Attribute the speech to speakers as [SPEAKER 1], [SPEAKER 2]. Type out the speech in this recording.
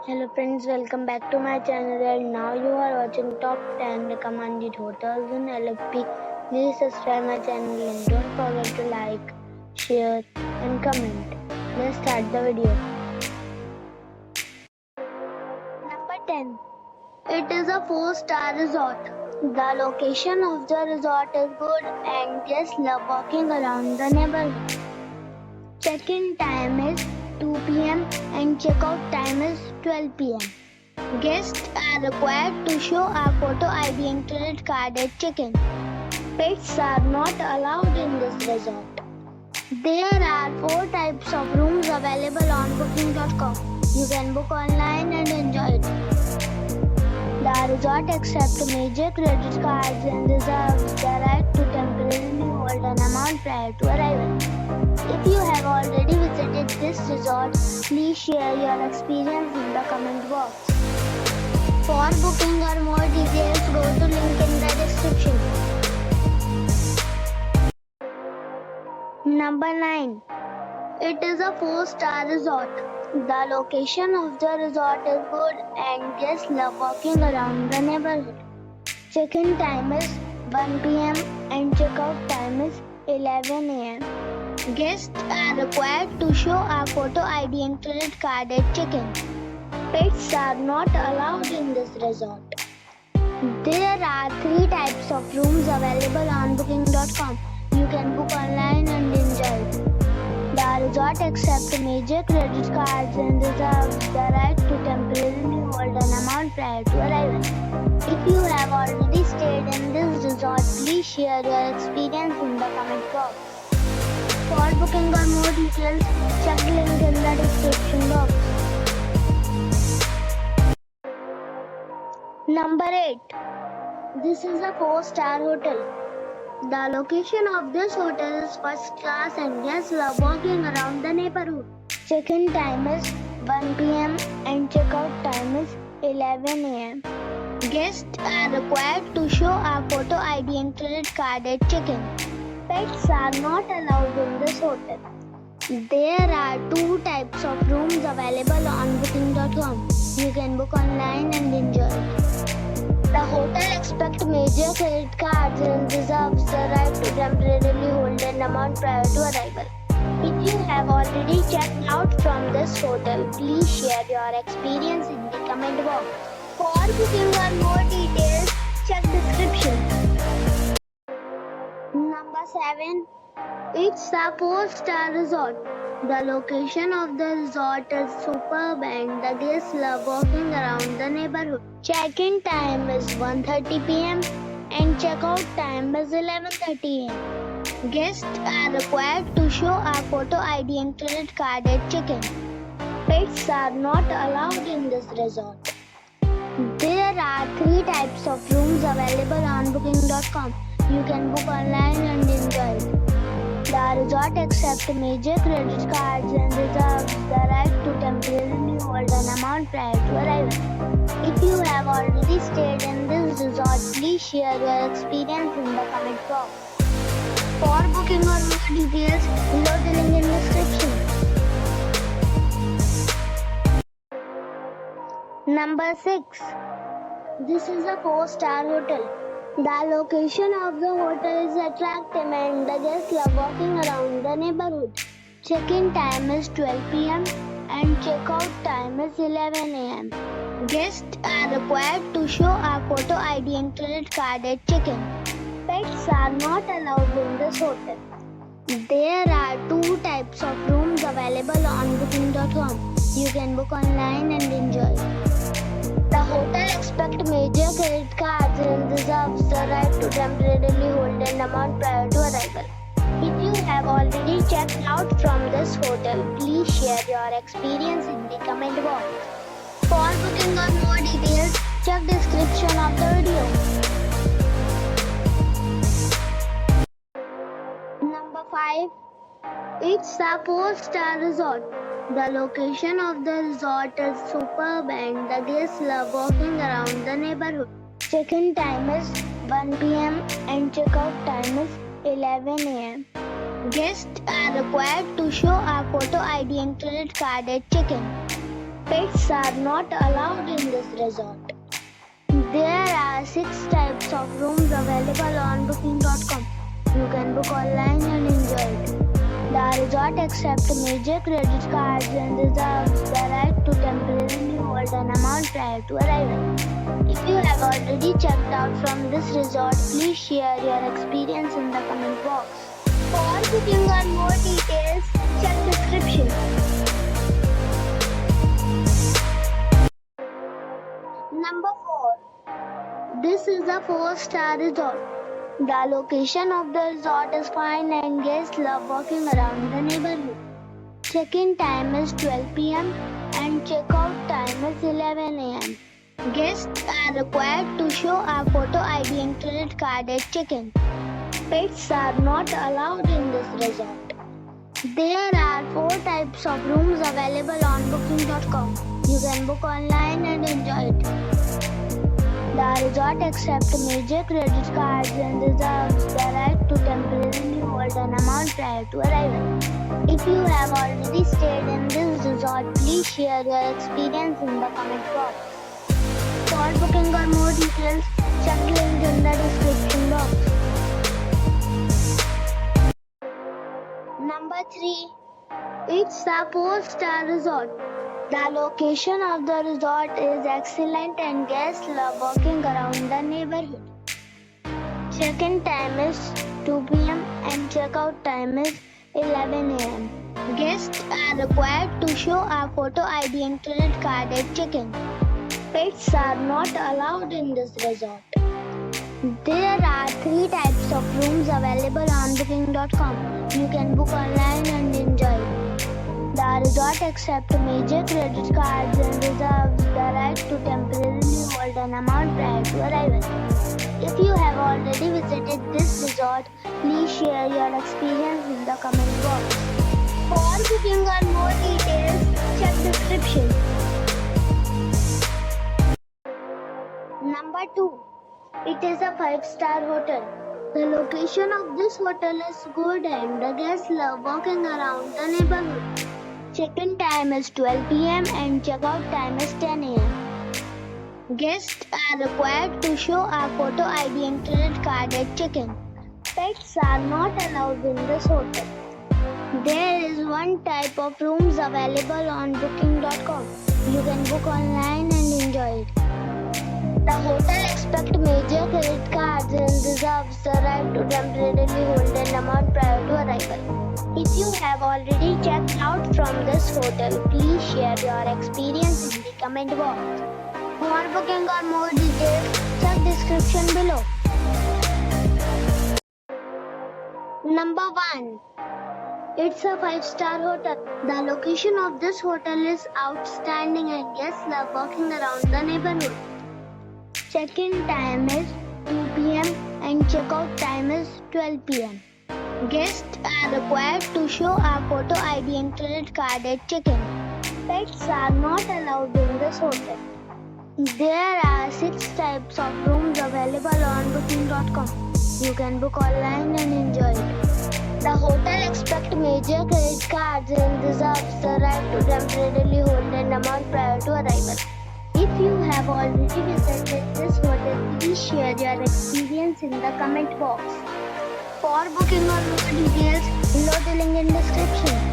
[SPEAKER 1] Hello friends, welcome back to my channel and now you are watching top 10 recommended hotels in LFP. Please subscribe my channel and don't forget to like, share and comment. Let's start the video. Number 10. It is a 4-star resort. The location of the resort is good and guests love walking around the neighborhood. Check-in time is 2 p.m. and check-out time is 12 p.m. Guests are required to show a photo ID and credit card at check-in. Pets are not allowed in this resort. There are 4 types of rooms available on booking.com. You can book online and enjoy it. The resort accepts major credit cards and reserves the right to temporarily hold an amount prior to arrival. If you have already visited this resort, please share your experience in the comment box. For booking or more details, go to link in the description. Number 9. It is a 4-star resort. The location of the resort is good and guests love walking around the neighborhood. Check-in time is 1 p.m. and check-out time is 11 a.m. Guests are required to show a photo ID and credit card at check-in. Pets are not allowed in this resort. There are 3 types of rooms available on booking.com. You can book online and enjoy it. The resort accepts major credit cards and reserves the right to temporarily hold an amount prior to arrival. If you have already stayed in this resort, please share your experience in the comment box. For booking or more details, check the link in the description box. Number 8. This is a 4-star hotel. The location of this hotel is first class and guests love walking around the neighborhood. Check-in time is 1 p.m. and check-out time is 11 a.m. Guests are required to show a photo ID and credit card at check-in. Pets are not allowed in this hotel. There are 2 types of rooms available on booking.com. You can book online and enjoy it. The hotel expects major credit cards and reserves the right to temporarily hold an amount prior to arrival. If you have already checked out from this hotel, please share your experience in the comment box. For booking or more details, check description. Number 7. It's a 4-star resort. The location of the resort is superb and the guests love walking around the neighborhood. Check-in time is 1:30 p.m. and check-out time is 11:30 a.m. Guests are required to show a photo ID and credit card at check-in. Pets are not allowed in this resort. There are 3 types of rooms available on booking.com. You can book online and enjoy it. The resort accepts major credit cards and reserves the right to temporarily hold an amount prior to arrival. If you have already stayed in this resort, please share your experience in the comment box. For booking or more details, below the link in the description. Number 6. This is a 4-star hotel. The location of the hotel is attractive and the guests love walking around the neighborhood. Check-in time is 12 p.m. and check-out time is 11 a.m. Guests are required to show a photo ID and credit card at check-in. Pets are not allowed in this hotel. There are 2 types of rooms available on booking.com. You can book online and enjoy it. The hotel expects major credit cards and reserves the right to temporarily hold an amount prior to arrival. If you have already checked out from this hotel, please share your experience in the comment box. For booking or more details, check description of the video. Number 5. It's a 4-star resort. The location of the resort is superb and the guests love walking around the neighborhood. Check-in time is 1 p.m. and check-out time is 11 a.m. Guests are required to show a photo ID and credit card at check-in. Pets are not allowed in this resort. There are 6 types of rooms available on booking.com. You can book online and enjoy it. The resort accepts major credit cards and reserves the right to temporarily hold an amount prior to arrival. If you have already checked out from this resort, please share your experience in the comment box. For booking or more details, check description. Number 4. This is a 4-star resort. The location of the resort is fine and guests love walking around the neighborhood. Check-in time is 12 p.m. and check-out time is 11 a.m. Guests are required to show a photo ID and credit card at check-in. Pets are not allowed in this resort. There are 4 types of rooms available on booking.com. You can book online and enjoy it. The resort accepts major credit cards and reserves the right to temporarily hold an amount prior to arrival. If you have already stayed in this resort, please share your experience in the comment box. For booking or more details, check link in the description box. Number 3. It's a 4-star resort. The location of the resort is excellent and guests love walking around the neighborhood. Check-in time is 2 p.m. and check-out time is 11 a.m. Guests are required to show a photo ID and credit card at check-in. Pets are not allowed in this resort. There are 3 types of rooms available on booking.com. You can book online and enjoy it. The resort accepts major credit cards and reserves the right to temporarily hold an amount prior to arrival. If you have already visited this resort, please share your experience in the comment box. For booking or more details, check description. Number 2. It is a 5-star hotel. The location of this hotel is good and the guests love walking around the neighborhood. Check-in time is 12 p.m. and check-out time is 10 a.m. Guests are required to show a photo ID and credit card at check-in. Pets are not allowed in this hotel. There is 1 type of rooms available on booking.com. You can book online and enjoy it. The hotel expects major credit cards and reserves the right to temporarily hold an amount prior to arrival. If you have already checked out from this hotel, please share your experience in the comment box. For booking or more details, check description below. Number 1. It's a 5-star hotel. The location of this hotel is outstanding and guests love walking around the neighborhood. Check-in time is 2 p.m. and check-out time is 12 p.m. Guests are required to show a photo ID and credit card at check-in. Pets are not allowed in this hotel. There are 6 types of rooms available on booking.com. You can book online and enjoy it. The hotel expects major credit cards and reserves the right to temporarily hold an amount prior to arrival. If you have already visited this hotel, please share your experience in the comment box. For booking or more details, below the link in description.